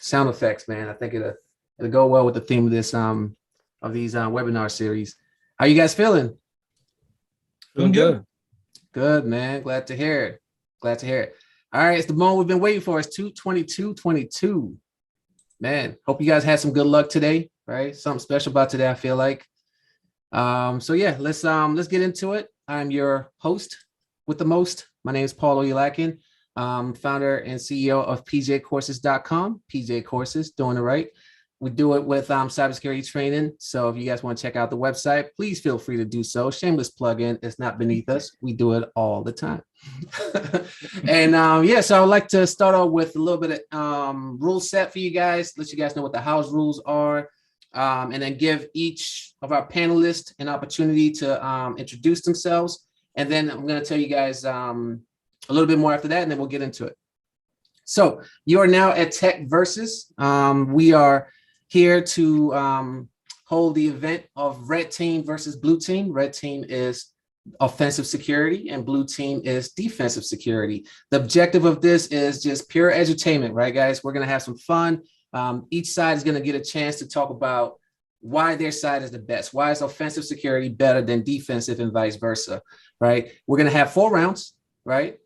sound effects, man. I think it'll go well with the theme of this of these webinar series. How you guys feeling? Feeling good. Good, man. Glad to hear it. Glad to hear it. All right, it's the moment we've been waiting for. It's 2/22/22. Man, hope you guys had some good luck today, right? Something special about today, I feel like. So yeah, let's get into it. I'm your host with the most. My name is Paul Oyelakin, founder and CEO of pjcourses.com. PJ Courses, doing it right. We do it with cybersecurity training. So if you guys want to check out the website, please feel free to do so. Shameless plug-in. It's not beneath us. We do it all the time. And yeah, so I'd like to start off with a little bit of rule set for you guys, let you guys know what the house rules are, and then give each of our panelists an opportunity to introduce themselves. And then I'm going to tell you guys a little bit more after that, and then we'll get into it. So you are now at Tech Versus. We are here to hold the event of Red Team versus Blue Team. Red Team is offensive security and Blue Team is defensive security. The objective of this is just pure edutainment, right, guys? We're going to have some fun. Each side is going to get a chance to talk about why their side is the best. Why is offensive security better than defensive and vice versa, right? We're going to have 4 rounds, right?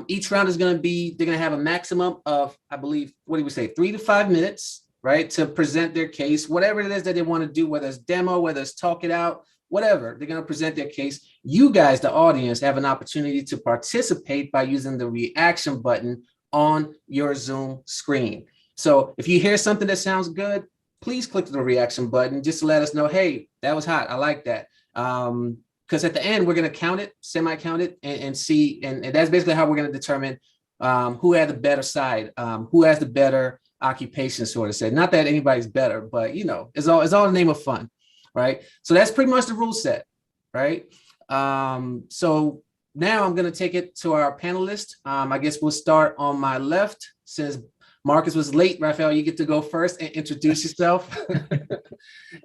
Each round is going to be, they're going to have a maximum of, I believe, what do we say, 3 to 5 minutes, right, to present their case, whatever it is that they want to do, whether it's demo, whether it's talk it out, whatever, they're going to present their case. You guys, the audience, have an opportunity to participate by using the reaction button on your Zoom screen. So if you hear something that sounds good, please click the reaction button just to let us know, hey, that was hot. I like that. Because at the end, we're going to count it, semi-count it, and see. And that's basically how we're going to determine who had the better side, who has the better occupation, sort of say. Not that anybody's better, but, you know, it's all in the name of fun, right? So that's pretty much the rule set, right? So now I'm going to take it to our panelists. I guess we'll start on my left. Since Marcus was late, Raphael, you get to go first and introduce yourself.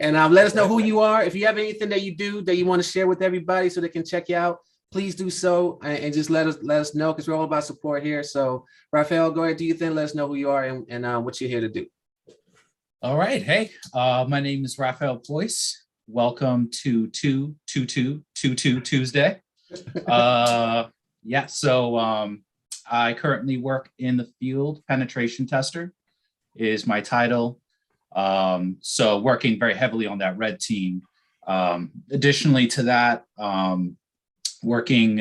And let us know who you are. If you have anything that you do that you want to share with everybody so they can check you out, please do so, and just let us know, because we're all about support here. So Raphael, go ahead, do your thing. Let us know who you are and what you're here to do. All right. Hey, my name is Raphael Ployce. Welcome to 2/22/22 Tuesday. Yeah, so I currently work in the field. Penetration tester is my title. So working very heavily on that red team. Additionally to that, working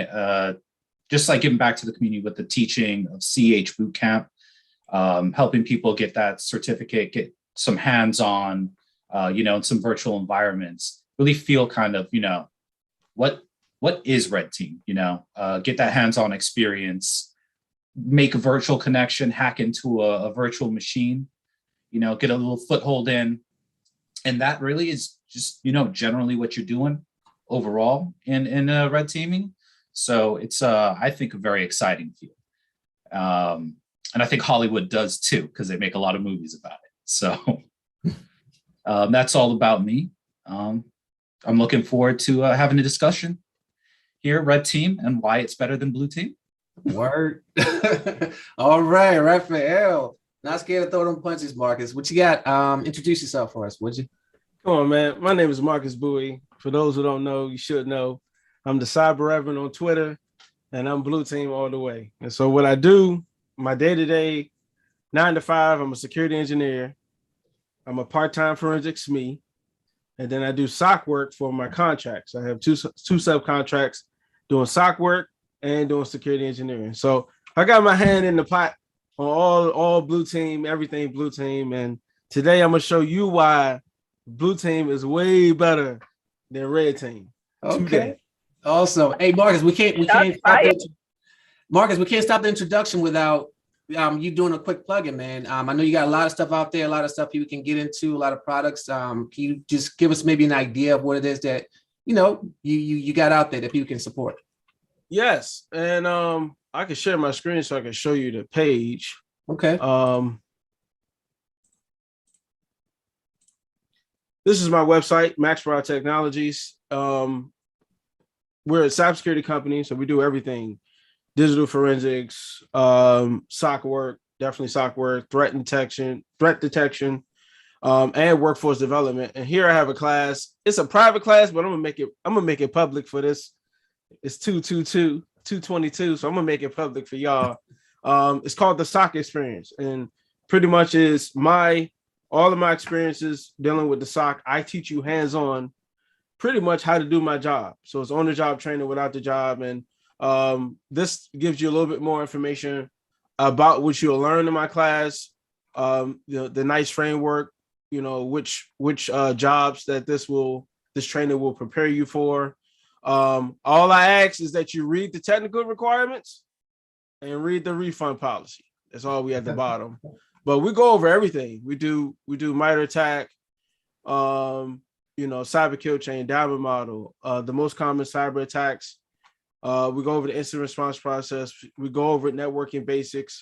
just like giving back to the community with the teaching of CH Bootcamp, helping people get that certificate, get some hands-on, in some virtual environments, really feel kind of, what is red team, get that hands-on experience, make a virtual connection, hack into a virtual machine, get a little foothold in. And that really is just, generally what you're doing overall in red teaming. So it's, I think, a very exciting field. And I think Hollywood does too, because they make a lot of movies about it. So that's all about me. I'm looking forward to having a discussion here, red team, and why it's better than blue team. Word. All right, Raphael. Not scared to throw them punches, Marcus. What you got? Introduce yourself for us, would you? Come on, man. My name is Marcus Bowie. For those who don't know, you should know. I'm the Cyber Reverend on Twitter, and I'm blue team all the way. And so what I do, my day-to-day, 9 to 5, I'm a security engineer. I'm a part-time forensics SME. And then I do SOC work for my contracts. I have two subcontracts doing SOC work and doing security engineering. So I got my hand in the pot on all blue team, everything blue team. And today I'm gonna show you why blue team is way better than red team. Okay. Today. Awesome. Hey, Marcus, we can't stop the introduction without you doing a quick plug-in, man. I know you got a lot of stuff out there, a lot of stuff people can get into, a lot of products. Can you just give us maybe an idea of what it is that you got out there that people can support? Yes, and I can share my screen so I can show you the page. Okay. This is my website, Maxbrow Technologies. We're a cybersecurity company, so we do everything: digital forensics, SOC work, definitely SOC work, threat detection, and workforce development. And here I have a class. It's a private class, but I'm gonna make it public for this. It's 222, so I'm gonna make it public for y'all. It's called the SOC experience, and pretty much is all of my experiences dealing with the SOC. I teach you hands-on pretty much how to do my job. So it's on the job training without the job. And this gives you a little bit more information about what you'll learn in my class, the nice framework, which jobs that this training will prepare you for. All I ask is that you read the technical requirements and read the refund policy. That's all we at the bottom. But we go over everything. We do MITRE ATT&CK, cyber kill chain, diamond model, the most common cyber attacks. We go over the incident response process. We go over networking basics,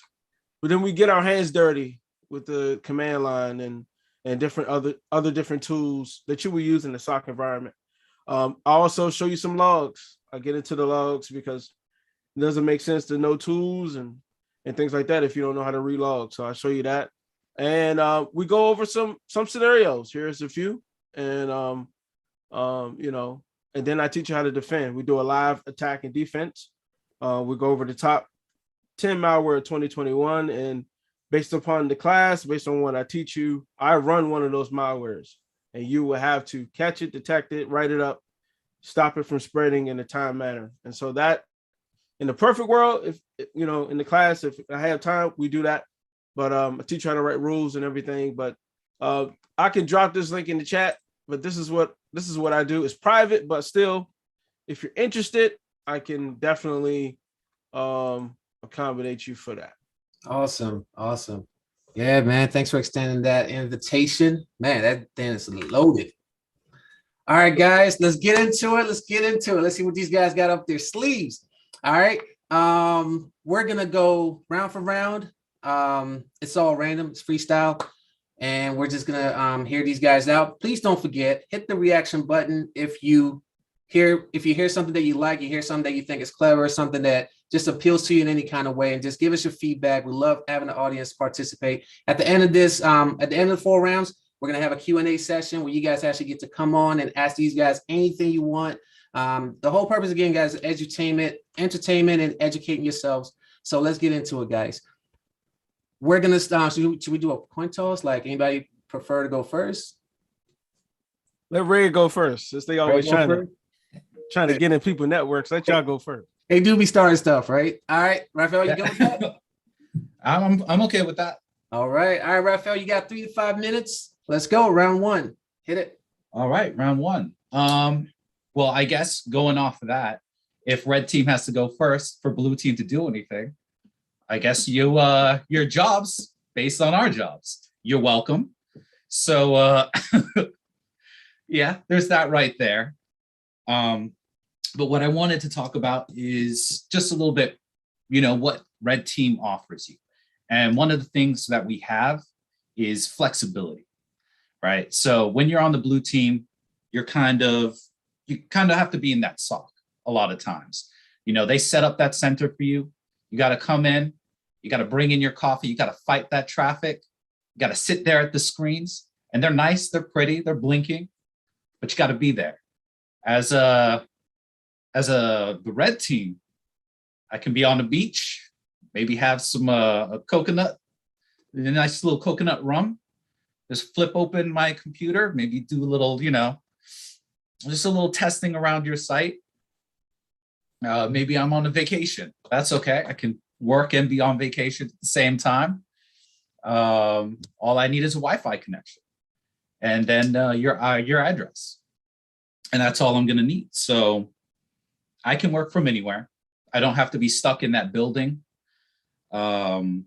but then we get our hands dirty with the command line and different other different tools that you will use in the SOC environment. I also show you some logs. I get into the logs because it doesn't make sense to know tools and things like that if you don't know how to relog. So I show you that, and we go over some scenarios. Here's a few, and and then I teach you how to defend. We do a live attack and defense. We go over the top 10 malware of 2021, and based upon the class, based on what I teach you, I run one of those malwares, and you will have to catch it, detect it, write it up, stop it from spreading in a time manner. And so that, in the perfect world, if in the class, if I have time, we do that. But I teach you how to write rules and everything. But I can drop this link in the chat. But this is what I do. It's private, but still, if you're interested, I can definitely accommodate you for that. Awesome. Yeah, man. Thanks for extending that invitation. Man, that thing is loaded. All right, guys, let's get into it. Let's see what these guys got up their sleeves. All right. We're gonna go round for round. It's all random, it's freestyle, and we're just gonna hear these guys out. Please don't forget, hit the reaction button if you hear something that you like, you hear something that you think is clever, something that just appeals to you in any kind of way, and just give us your feedback. We love having the audience participate. At the end of this, at the end of the 4 rounds, we're gonna have a Q&A session where you guys actually get to come on and ask these guys anything you want. The whole purpose, again, guys, is entertainment, and educating yourselves. So let's get into it, guys. We're gonna start. Should we do a coin toss? Like, anybody prefer to go first? Let Ray go first, since they always trying to get in people networks. Let y'all go first. They do be starting stuff, right? All right, Raphael, you go with that? I'm okay with that. All right, Raphael, you got 3 to 5 minutes. Let's go. Round 1. Hit it. All right, round 1. Well, I guess going off of that, if red team has to go first for blue team to do anything, I guess your jobs based on our jobs. You're welcome. So yeah, there's that right there. But what I wanted to talk about is just a little bit, what red team offers you. And one of the things that we have is flexibility, right? So when you're on the blue team, you kind of have to be in that SOC a lot of times. They set up that center for you. You got to come in, you got to bring in your coffee, you got to fight that traffic, you got to sit there at the screens, and they're nice, they're pretty, they're blinking, but you got to be there. As the red team, I can be on the beach, maybe have some a coconut, a nice little coconut rum, just flip open my computer, maybe do a little, just a little testing around your site. Maybe I'm on a vacation. That's okay. I can work and be on vacation at the same time. All I need is a Wi-Fi connection, and then your address, and that's all I'm going to need. So I can work from anywhere. I don't have to be stuck in that building. So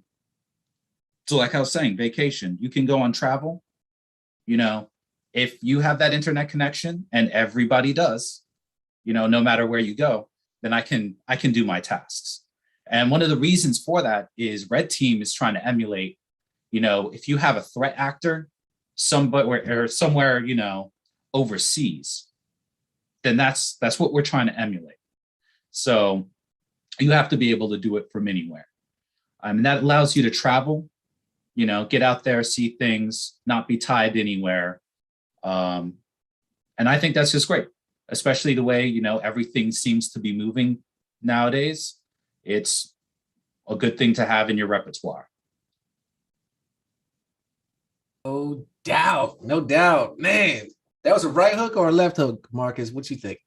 like I was saying, vacation, you can go on travel. If you have that internet connection, and everybody does, no matter where you go, then I can do my tasks. And one of the reasons for that is red team is trying to emulate, if you have a threat actor somewhere, overseas, then that's what we're trying to emulate. So you have to be able to do it from anywhere. That allows you to travel, get out there, see things, not be tied anywhere. And I think that's just great, especially the way, everything seems to be moving nowadays. It's a good thing to have in your repertoire. No doubt. No doubt. Man, that was a right hook or a left hook, Marcus? What you think?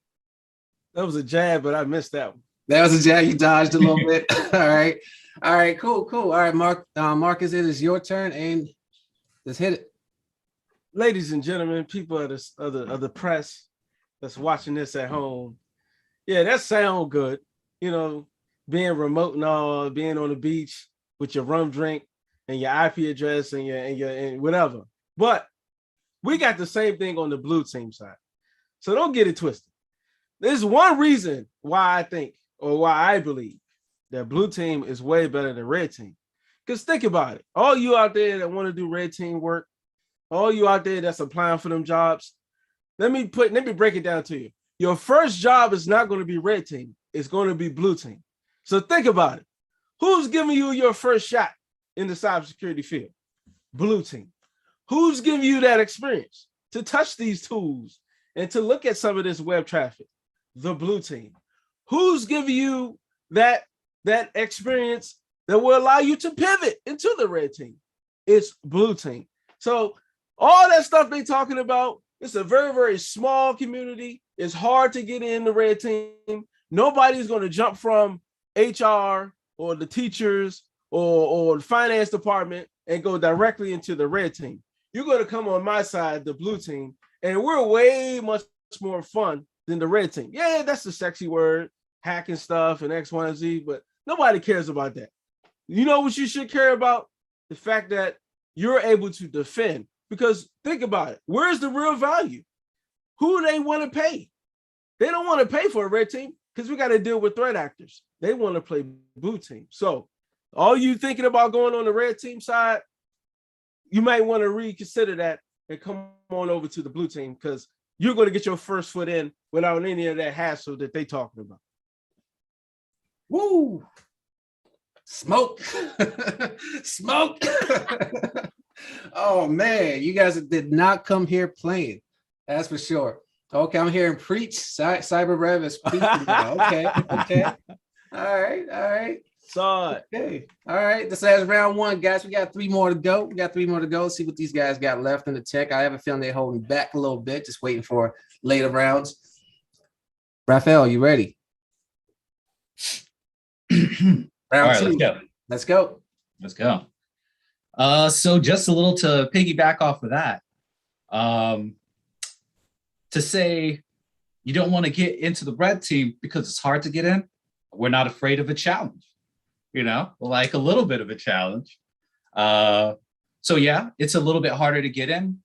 That was a jab, but I missed that one. That was a jab. You dodged a little bit. All right. All right. Cool. All right, Marcus, it is your turn, and let's hit it. Ladies and gentlemen, people of the press that's watching this at home. Yeah, that sound good. Being remote and all, being on the beach with your rum drink and your IP address and your whatever. But we got the same thing on the blue team side. So don't get it twisted. There's one reason why I think, or why I believe, that blue team is way better than red team. Because think about it. All you out there that want to do red team work, all you out there that's applying for them jobs, let me break it down to you. Your first job is not going to be red team. It's going to be blue team. So think about it. Who's giving you your first shot in the cybersecurity field? Blue team. Who's giving you that experience to touch these tools and to look at some of this web traffic? The blue team. Who's giving you that experience that will allow you to pivot into the red team? It's blue team. So all that stuff they talking about, it's a very, very small community. It's hard to get in the red team. Nobody's going to jump from HR or the teachers or the finance department and go directly into the red team. You're going to come on my side, the blue team, and we're way much more fun than the red team. Yeah, that's the sexy word, hacking stuff and X, Y, and Z, but nobody cares about that. You know what you should care about? The fact that you're able to defend. Because think about it. Where's the real value? Who do they want to pay? They don't want to pay for a red team because we got to deal with threat actors. They want to play blue team. So all you thinking about going on the red team side, you might want to reconsider that and come on over to the blue team because you're going to get your first foot in without any of that hassle that they talking about. Woo! Smoke. Smoke. Oh man, you guys did not come here playing. That's for sure. Okay, I'm hearing preach. Cyber Rev is preaching. Okay. All right. Saw it. Okay. All right. This is round one, guys. We got three more to go. See what these guys got left in the tech. I have a feeling they're holding back a little bit, just waiting for later rounds. Raphael, you ready? Round All right, two. let's go. So just a little to piggyback off of that, to say you don't want to get into the red team because it's hard to get in. We're not afraid of a challenge, like a little bit of a challenge. So yeah, it's a little bit harder to get in.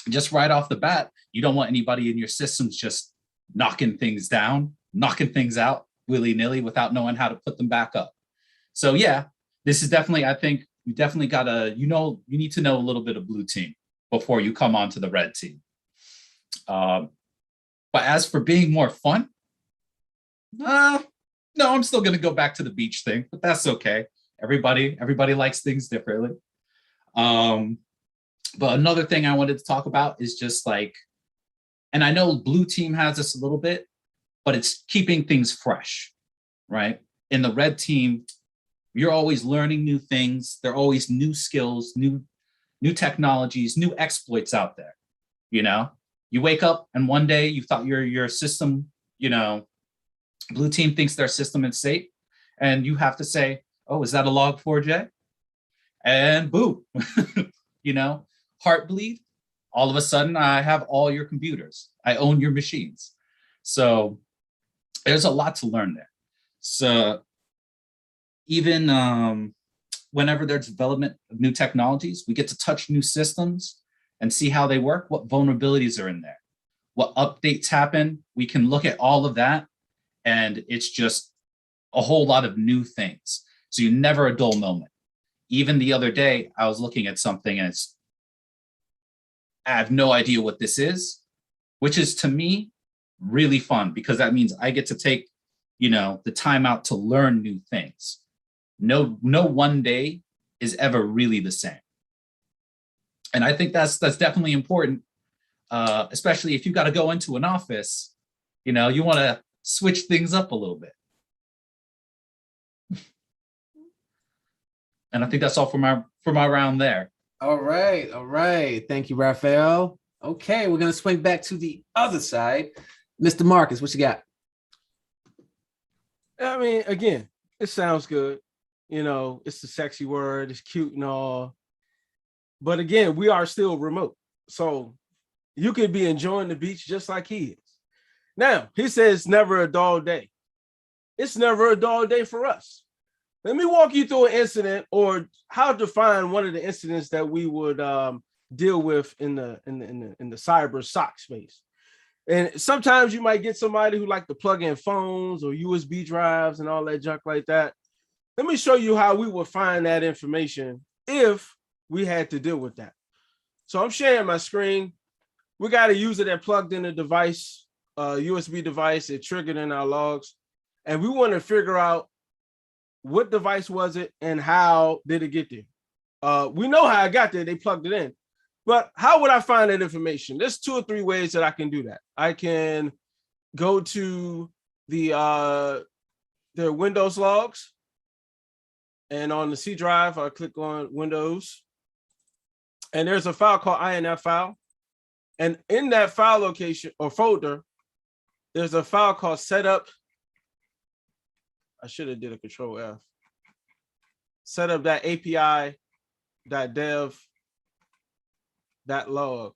Just right off the bat, you don't want anybody in your systems just knocking things down, knocking things out willy-nilly without knowing how to put them back up. So yeah, this is definitely, I think you definitely gotta, you need to know a little bit of blue team before you come on to the red team. But as for being more fun, no, I'm still gonna go back to the beach thing, but that's okay. Everybody likes things differently. But another thing I wanted to talk about is just like, and I know blue team has this a little bit, but it's keeping things fresh, right? In the red team, you're always learning new things. There are always new skills, new technologies, new exploits out there. You wake up and one day you thought your system, blue team thinks their system is safe, and you have to say, oh, is that a log4j? And boom, heartbleed. All of a sudden, I have all your computers. I own your machines. So there's a lot to learn there. So even whenever there's development of new technologies, we get to touch new systems and see how they work, what vulnerabilities are in there, what updates happen. We can look at all of that, and it's just a whole lot of new things. So you never a dull moment. Even the other day, I was looking at something and I have no idea what this is, which is to me really fun because that means I get to take, the time out to learn new things. No one day is ever really the same. And I think that's definitely important, especially if you got to go into an office, you want to switch things up a little bit. And I think that's all for my round there. All right. Thank you, Raphael. Okay, we're gonna swing back to the other side. Mr. Marcus, what you got? I mean, again, it sounds good. It's the sexy word, it's cute and all. But again, we are still remote. So you could be enjoying the beach just like he is. Now, he says never a dull day. It's never a dull day for us. Let me walk you through an incident, or how to define one of the incidents that we would deal with in the cyber SOC space. And sometimes you might get somebody who like to plug in phones or USB drives and all that junk like that. Let me show you how we would find that information if we had to deal with that. So I'm sharing my screen. We got a user that plugged in a device, USB device. It triggered in our logs. And we want to figure out what device was it and how did it get there? We know how it got there. They plugged it in. But how would I find that information? There's 2 or 3 ways that I can do that. I can go to their Windows logs. And on the C drive, I click on Windows. And there's a file called INF file. And in that file location or folder, there's a file called setup. I should have did a control F. Setup.api.dev.log.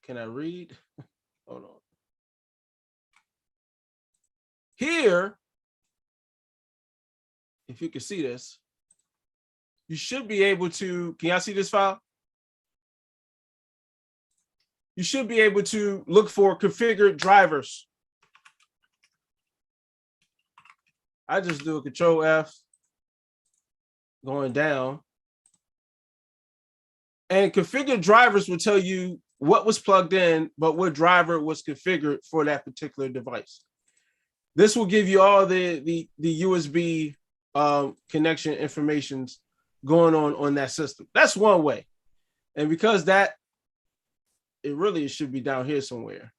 Can I read? Hold on. Here, if you can see this, you should be able to, can y'all see this file? You should be able to look for configured drivers. I just do a control F, going down. And configured drivers will tell you what was plugged in, but what driver was configured for that particular device. This will give you all the USB connection informations going on that system. That's one way. And because it should be down here somewhere.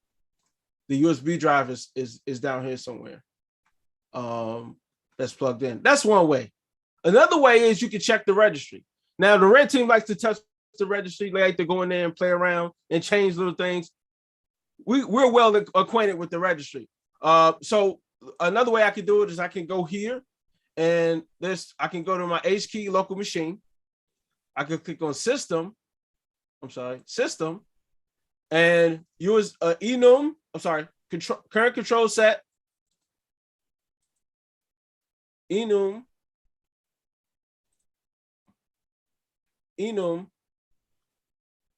The USB drive is down here somewhere. That's plugged in. That's one way. Another way is you can check the registry. Now, the red team likes to touch the registry. They like to go in there and play around and change little things. We're well acquainted with the registry. So another way I can do it is I can go here, and I can go to my H key local machine. I can click on system, and use enum. Current control set. Enum,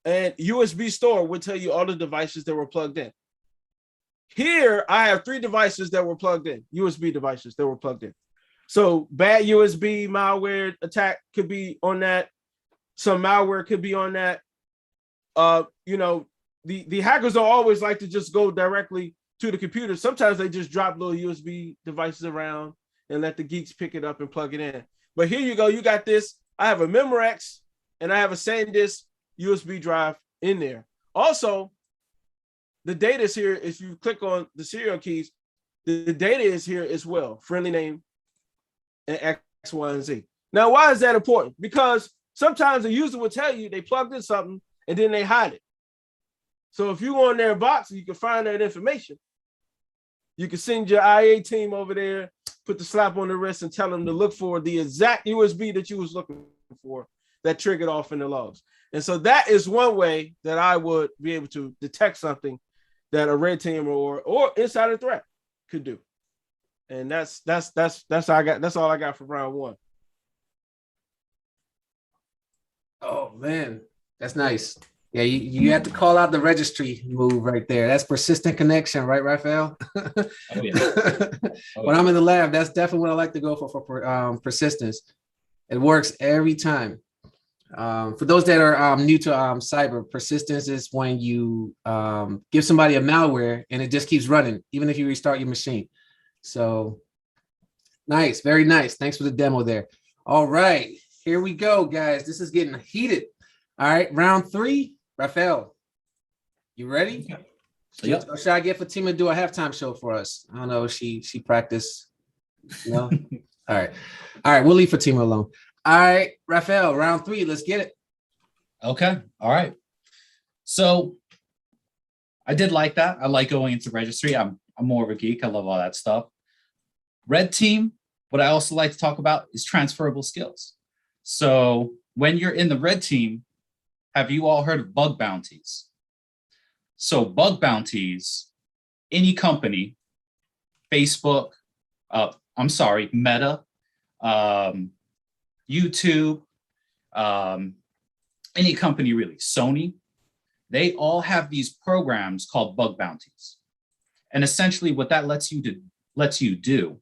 and USB store will tell you all the devices that were plugged in. Here, I have 3 devices that were plugged in, USB devices that were plugged in. So bad USB malware attack could be on that. Some malware could be on that. The hackers don't always like to just go directly to the computer. Sometimes they just drop little USB devices around and let the geeks pick it up and plug it in. But here you go. You got this. I have a Memorex and I have a SanDisk USB drive in there. Also, the data is here. If you click on the serial keys, the data is here as well. Friendly name and X, Y, and Z. Now, why is that important? Because sometimes the user will tell you they plugged in something and then they hide it. So if you go on their box, you can find that information. You can send your IA team over there, put the slap on the wrist and tell them to look for the exact USB that you was looking for that triggered off in the logs. And so that is one way that I would be able to detect something that a red team or insider threat could do. And that's all I got. That's all I got for round 1. Oh man, that's nice. Yeah, you have to call out the registry move right there. That's persistent connection, right, Raphael? Oh, yeah. When I'm in the lab, that's definitely what I like to go for persistence. It works every time. For those that are new to cyber, persistence is when you give somebody a malware and it just keeps running, even if you restart your machine. So nice, very nice. Thanks for the demo there. All right, here we go, guys. This is getting heated. All right, round 3. Rafael, you ready? Yep. Or should I get Fatima to do a halftime show for us? I don't know. She practiced. No. All right. We'll leave Fatima alone. All right, Rafael, round 3. Let's get it. Okay. All right. So I did like that. I like going into registry. I'm more of a geek. I love all that stuff. Red team, what I also like to talk about is transferable skills. So when you're in the red team, have you all heard of bug bounties? So bug bounties, any company, Facebook, Meta, YouTube, any company really, Sony, they all have these programs called bug bounties. And essentially what that lets you do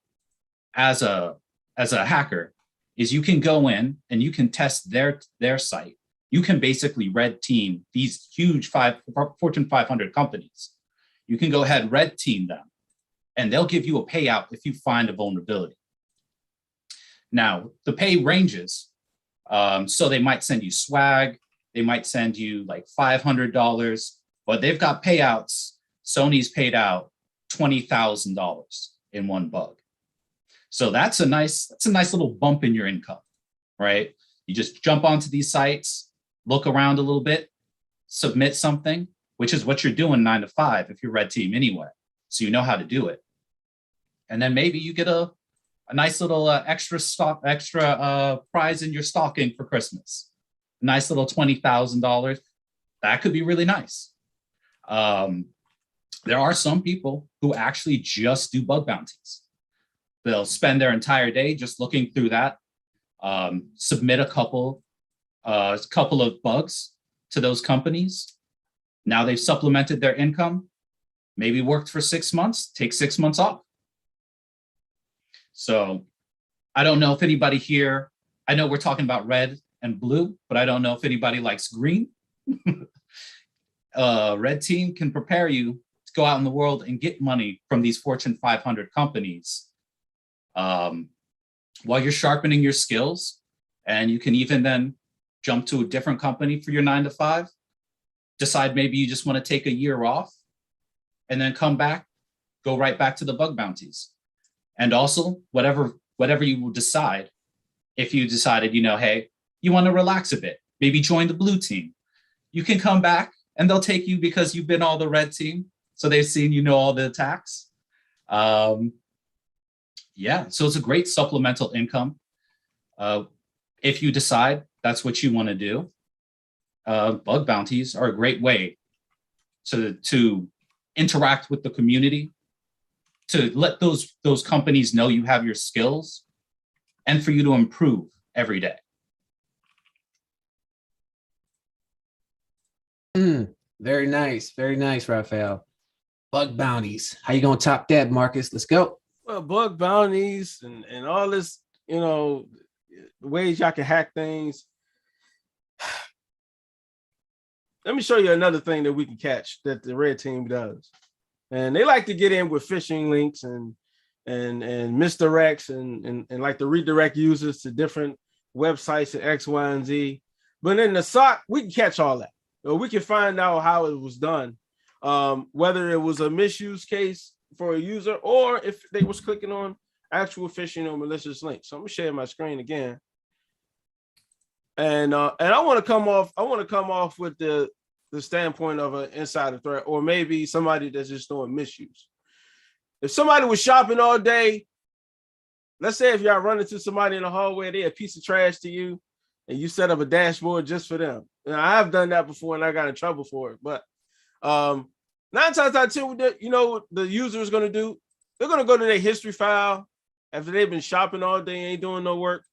as a hacker is you can go in and you can test their site. You can basically red team these huge Fortune 500 companies. You can go ahead, red team them, and they'll give you a payout if you find a vulnerability. Now, the pay ranges. So they might send you swag. They might send you like $500, but they've got payouts. Sony's paid out $20,000 in one bug. So that's a nice little bump in your income, right? You just jump onto these sites, look around a little bit, submit something, which is what you're doing 9 to 5 if you're red team anyway. So you know how to do it. And then maybe you get a nice little extra prize in your stocking for Christmas. A nice little $20,000. That could be really nice. There are some people who actually just do bug bounties. They'll spend their entire day just looking through that, submit a couple of bugs to those companies. Now they've supplemented their income, maybe worked for 6 months, take 6 months off. So I don't know if anybody here, I know we're talking about red and blue, but I don't know if anybody likes green. Red team can prepare you to go out in the world and get money from these Fortune 500 companies while you're sharpening your skills. And you can even then jump to a different company for your 9 to 5, decide maybe you just want to take a year off and then come back, go right back to the bug bounties. And also whatever you will decide, if you decided, hey, you want to relax a bit, maybe join the blue team, you can come back and they'll take you because you've been all the red team. So they've seen, all the attacks. So it's a great supplemental income. If you decide that's what you want to do, bug bounties are a great way to interact with the community, to let those companies know you have your skills, and for you to improve every day. Very nice, Rafael. Bug bounties. How you gonna top that, Marcus? Let's go. Well, bug bounties and all this, ways y'all can hack things. Let me show you another thing that we can catch that the red team does. And they like to get in with phishing links and misdirects and like to redirect users to different websites and X, Y, and Z. But in the SOC, we can catch all that. We can find out how it was done, whether it was a misuse case for a user or if they was clicking on actual phishing or malicious links. So I'm gonna share my screen again. And I want to come off with the standpoint of an insider threat, or maybe somebody that's just doing misuse. If somebody was shopping all day, let's say if y'all run into somebody in the hallway, they're a piece of trash to you, and you set up a dashboard just for them. Now, I've done that before and I got in trouble for it. But 9 times out of 10, what the user is going to do? They're going to go to their history file after they've been shopping all day and ain't doing no work,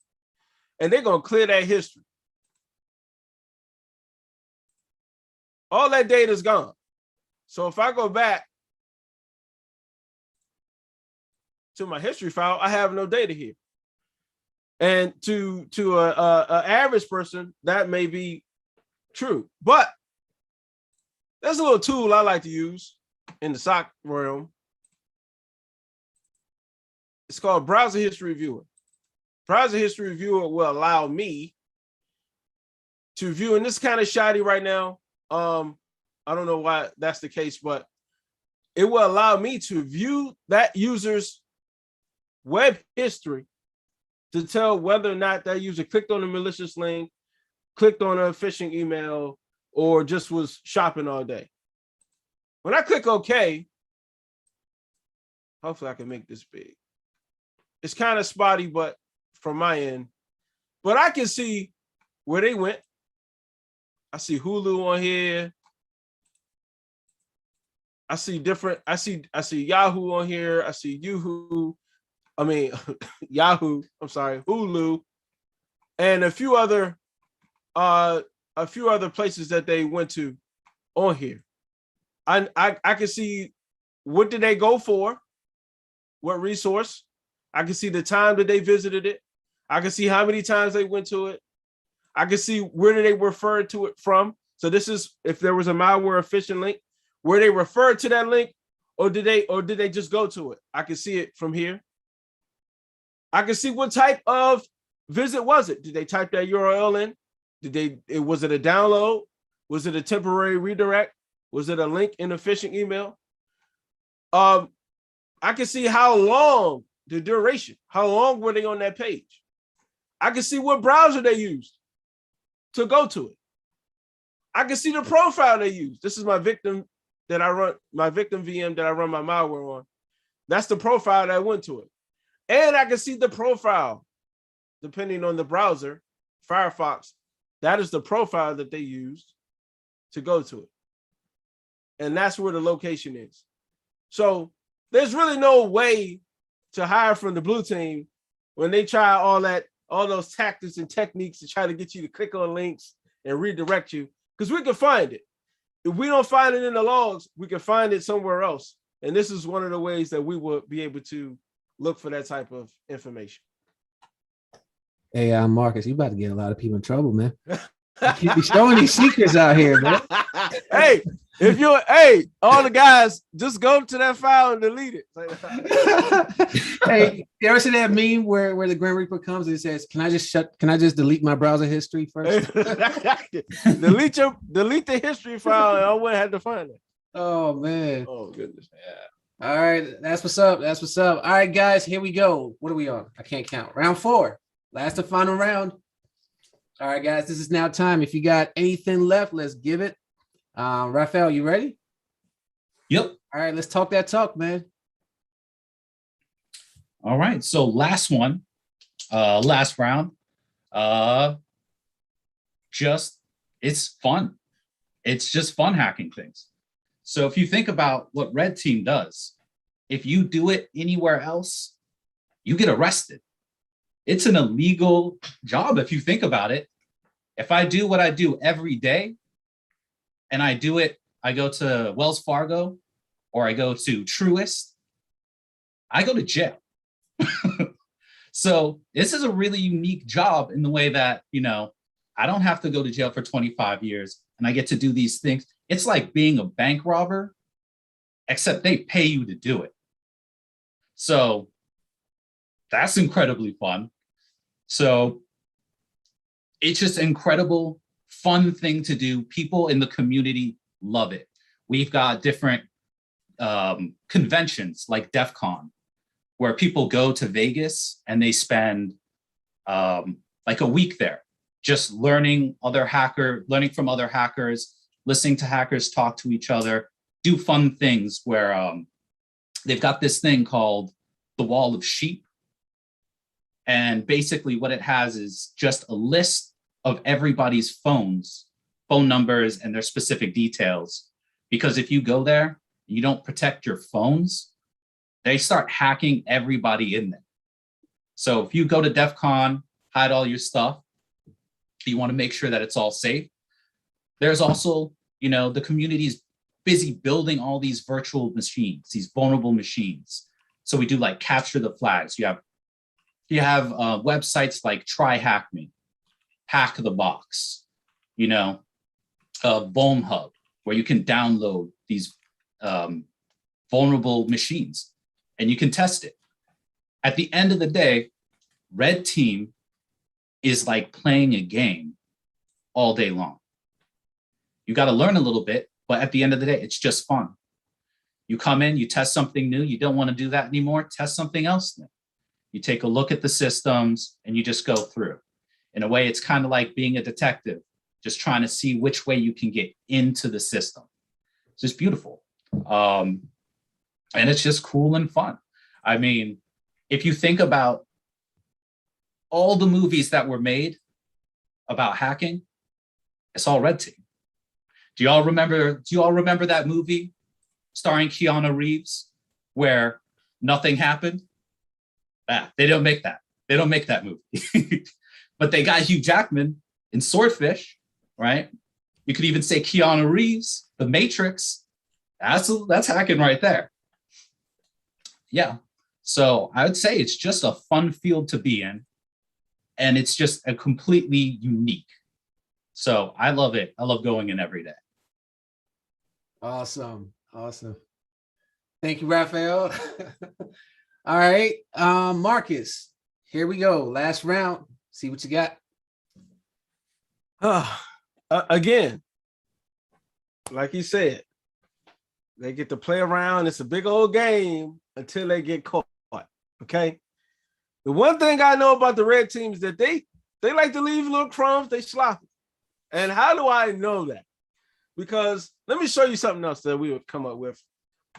and they're going to clear that history. All that data is gone. So if I go back to my history file, I have no data here. And to a average person, that may be true. But there's a little tool I like to use in the SOC realm. It's called Browser History Viewer. browser history viewer will allow me to view, and this is kind of shoddy right now. I don't know why that's the case, but it will allow me to view that user's web history to tell whether or not that user clicked on a malicious link, clicked on a phishing email, or just was shopping all day. When I click OK, hopefully I can make this big. It's kind of spotty, but from my end, but I can see where they went. I see Hulu on here. I see different. I see Yahoo on here. I see Yahoo. I mean Yahoo. I'm sorry, Hulu, and a few other places that they went to on here. I can see what did they go for, what resource. I can see the time that they visited it. I can see how many times they went to it. I can see where did they refer to it from. So this is if there was a malware or phishing link, where they referred to that link, or did they just go to it? I can see it from here. I can see what type of visit was it. Did they type that URL in? Was it a download? Was it a temporary redirect? Was it a link in a phishing email? I can see how long, the duration, how long were they on that page? I can see what browser they used to go to it. I can see the profile they used. This is my victim that I run, my victim VM that I run my malware on. That's the profile that went to it. And I can see the profile, depending on the browser, Firefox, that is the profile that they used to go to it. And that's where the location is. So there's really no way to hide from the blue team when they try all those tactics and techniques to try to get you to click on links and redirect you, because we can find it. If we don't find it in the logs, we can find it somewhere else. And this is one of the ways that we will be able to look for that type of information. Hey, Marcus, you about to get a lot of people in trouble, man. You keep be showing these secrets out here, man. Hey, all the guys, just go to that file and delete it. Hey, you ever see that meme where the Grim Reaper comes and says, Can I just delete my browser history first? delete the history file, and I wouldn't have to find it. Oh man. Oh goodness. Yeah. All right. That's what's up. All right, guys, here we go. What are we on? I can't count. Round 4. Last and final round. All right, guys, this is now time. If you got anything left, let's give it. Raphael, you ready? Yep. All right, let's talk that talk, man. All right. So last round. It's fun. It's just fun hacking things. So if you think about what Red Team does, if you do it anywhere else, you get arrested. It's an illegal job if you think about it. If I do what I do every day, and I go to Wells Fargo, or I go to Truist, I go to jail. So this is a really unique job in the way that, I don't have to go to jail for 25 years and I get to do these things. It's like being a bank robber, except they pay you to do it. So that's incredibly fun. So it's just incredible, fun thing to do. People in the community love it. We've got different conventions like DEF CON, where people go to Vegas and they spend like a week there, just learning from other hackers, listening to hackers talk to each other, do fun things where they've got this thing called the Wall of Sheep. And basically what it has is just a list of everybody's phone numbers and their specific details. Because if you go there, and you don't protect your phones, they start hacking everybody in there. So if you go to DEF CON, hide all your stuff, you want to make sure that it's all safe. There's also, the community's busy building all these virtual machines, these vulnerable machines. So we do like capture the flags. You have websites like Try Hack Me, Hack the Box, Vuln Hub, where you can download these vulnerable machines and you can test it. At the end of the day, Red team is like playing a game all day long. You got to learn a little bit, but at the end of the day, it's just fun. You come in, you test something new. You don't want to do that anymore. Test something else new. You take a look at the systems and you just go through. In a way, it's kind of like being a detective, just trying to see which way you can get into the system. It's just beautiful. And it's just cool and fun. I mean, if you think about all the movies that were made about hacking, it's all red team. Do you all remember that movie starring Keanu Reeves where nothing happened? They don't make that. They don't make that movie. But they got Hugh Jackman in Swordfish, right? You could even say Keanu Reeves, The Matrix. That's hacking right there. Yeah. So I would say it's just a fun field to be in. And it's just a completely unique. So I love it. I love going in every day. Awesome. Thank you, Raphael. All right, Marcus, here we go. Last round. See what you got. Again, like you said, they get to play around. It's a big old game until they get caught. Okay. The one thing I know about the red team is that they like to leave little crumbs. They sloppy. And how do I know that? Because let me show you something else that we would come up with.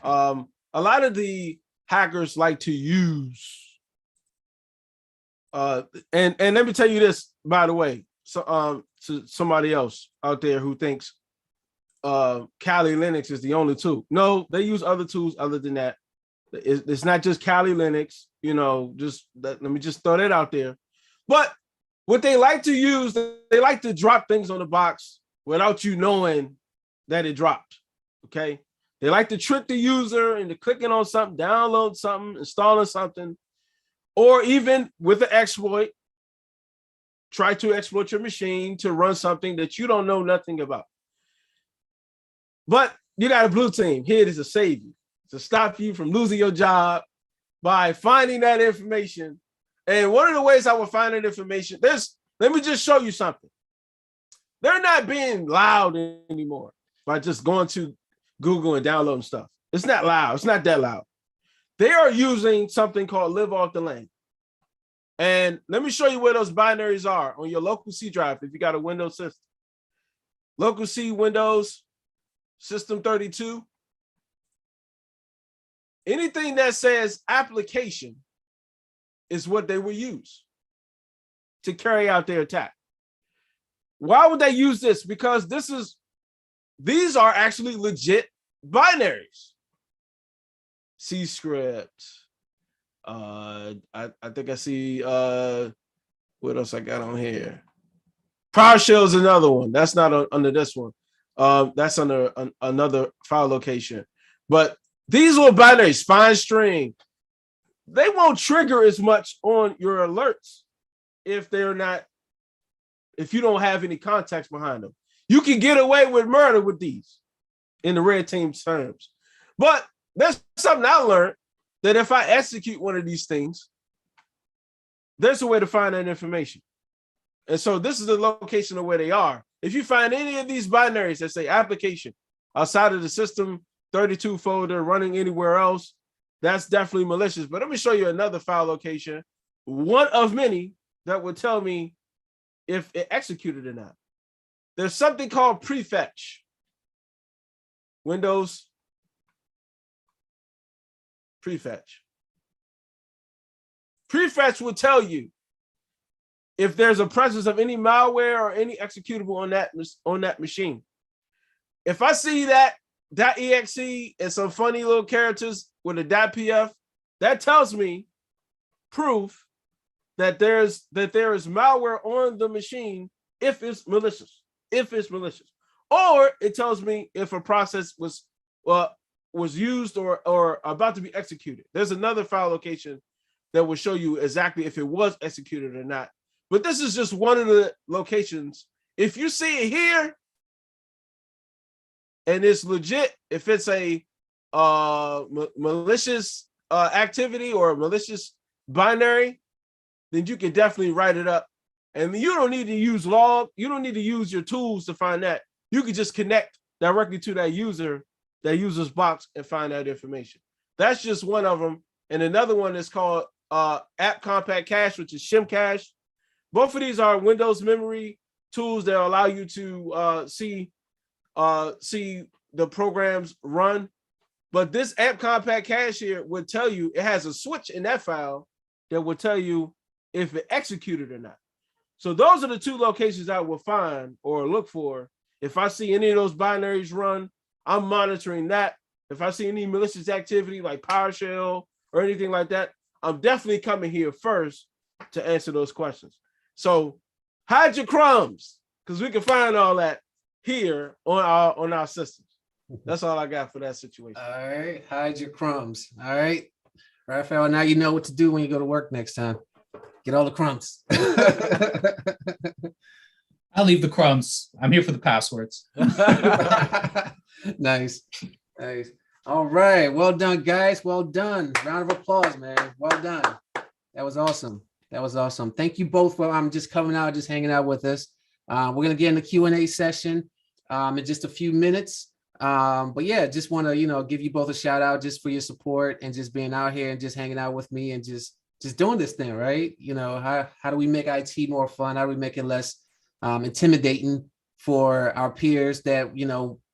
A lot of the hackers like to use, and let me tell you this, by the way, so to somebody else out there who thinks Kali Linux is the only tool. No, they use other tools other than that. It's not just Kali Linux, let me just throw that out there. But what they like to use, they like to drop things on the box without you knowing that it dropped. Okay. They like to trick the user into clicking on something, download something, installing something, or even with an exploit, try to exploit your machine to run something that you don't know nothing about. But you got a blue team here to save you, to stop you from losing your job by finding that information. And one of the ways I will find that information, let me just show you something. They're not being loud anymore by just going to Google and downloading stuff. It's not loud. It's not that loud. They are using something called live off the lane. And let me show you where those binaries are on your local C drive if you got a Windows system. Local C, Windows, System 32. Anything that says application is what they will use to carry out their attack. Why would they use this? Because these are actually legit binaries. C script. I think I see what else I got on here. PowerShell is another one. That's not under this one. That's under another file location. But these little binaries, spine string, they won't trigger as much on your alerts if you don't have any context behind them. You can get away with murder with these in the red team terms. But there's something I learned, that if I execute one of these things, there's a way to find that information. And so this is the location of where they are. If you find any of these binaries that say application outside of the system 32 folder running anywhere else, that's definitely malicious. But let me show you another file location, one of many that will tell me if it executed or not. There's something called prefetch. Windows prefetch. Prefetch will tell you if there's a presence of any malware or any executable on that machine. If I see that .exe and some funny little characters with a .pf, that tells me proof that there is malware on the machine if it's malicious. Or it tells me if a process was used or about to be executed. There's another file location that will show you exactly if it was executed or not. But this is just one of the locations. If you see it here and it's legit, if it's a malicious activity or a malicious binary, then you can definitely write it up. And you don't need to use log. You don't need to use your tools to find that. You can just connect directly to that user's box, and find that information. That's just one of them. And another one is called App Compact Cache, which is Shim Cache. Both of these are Windows memory tools that allow you to see the programs run. But this App Compact Cache here would tell you, it has a switch in that file that will tell you if it executed or not. So those are the two locations I will find or look for. If I see any of those binaries run, I'm monitoring that. If I see any malicious activity like PowerShell or anything like that, I'm definitely coming here first to answer those questions. So hide your crumbs, because we can find all that here on our systems. That's all I got for that situation. All right, hide your crumbs. All right, Raphael, now you know what to do when you go to work next time. Get all the crumbs. I'll leave the crumbs. I'm here for the passwords. Nice. All right, well done, guys. Well done. Round of applause, man. Well done. That was awesome. Thank you both for just coming out, just hanging out with us. We're gonna get in the Q&A session in just a few minutes. But yeah, just want to give you both a shout out just for your support and just being out here and just hanging out with me and just doing this thing, right? How do we make IT more fun? How do we make it less intimidating for our peers that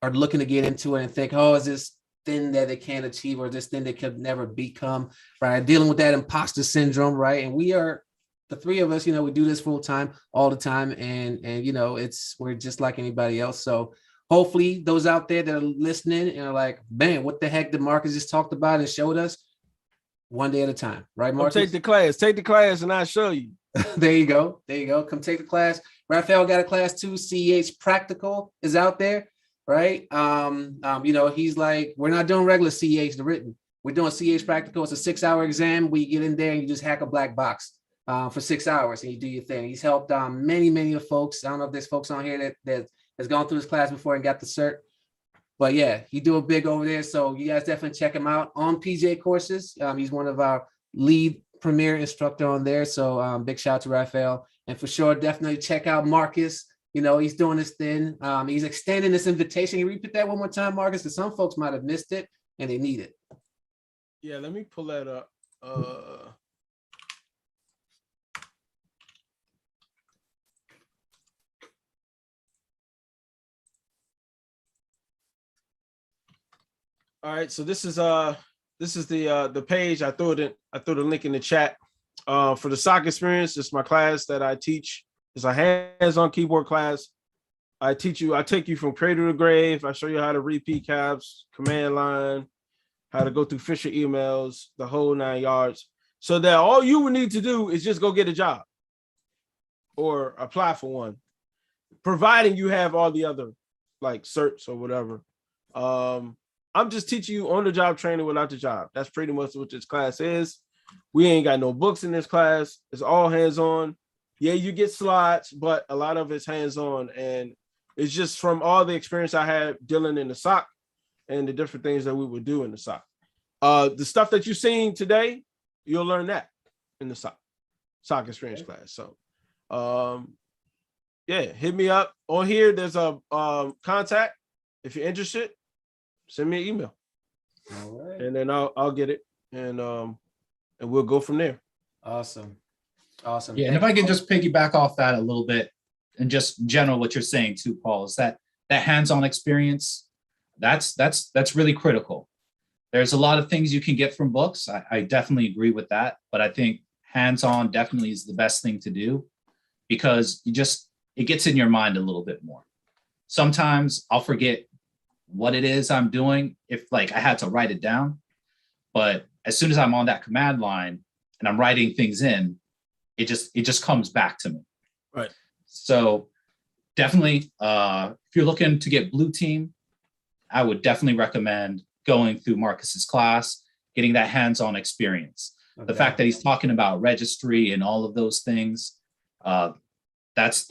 are looking to get into it and think, oh, is this thing that they can't achieve, or this thing they could never become, right? Dealing with that imposter syndrome, right? And we are, the three of us, we do this full time, all the time, and we're just like anybody else. So hopefully those out there that are listening and are like, man, what the heck did Marcus just talked about and showed us? One day at a time, right, Marcus? Take the class and I'll show you. There you go. Come take the class. Raphael got a class too. CEH Practical is out there, right? He's like, we're not doing regular CEH, the written. We're doing CEH Practical. It's a 6-hour exam where you get in there and you just hack a black box for 6 hours and you do your thing. He's helped many of folks. I don't know if there's folks on here that has gone through this class before and got the cert. But yeah, he do a big over there. So you guys definitely check him out on PJ Courses. He's one of our lead premier instructor on there. So big shout out to Raphael. And for sure, definitely check out Marcus. He's doing this thing. He's extending this invitation. Can you repeat that one more time, Marcus? Because some folks might have missed it and they need it. Yeah, let me pull that up. All right, so this is the page. I threw the link in the chat. For the SOC experience, it's my class that I teach. It's a hands-on keyboard class. I take you from cradle to grave. I show you how to read PCAPs, command line, how to go through Fisher emails, the whole 9 yards. So that all you would need to do is just go get a job or apply for one, providing you have all the other like certs or whatever. I'm just teaching you on-the-job training without the job. That's pretty much what this class is. We ain't got no books in this class. It's all hands-on. Yeah, you get slides, but a lot of it's hands-on. And it's just from all the experience I had dealing in the SOC and the different things that we would do in the SOC. The stuff that you're seeing today, you'll learn that in the SOC experience class. So, yeah, hit me up. On here, there's a contact. If you're interested, send me an email. All right. And then I'll get it, and we'll go from there. Awesome. Yeah, and if I can just piggyback off that a little bit, and just in general what you're saying too, Paul, is that hands-on experience, that's really critical. There's a lot of things you can get from books. I definitely agree with that, but I think hands-on definitely is the best thing to do, because it gets in your mind a little bit more. Sometimes I'll forget what it is I'm doing if like I had to write it down, but as soon as I'm on that command line and I'm writing things in, it just comes back to me. Right. So definitely, if you're looking to get blue team, I would definitely recommend going through Marcus's class, getting that hands-on experience. Okay. The fact that he's talking about registry and all of those things, that's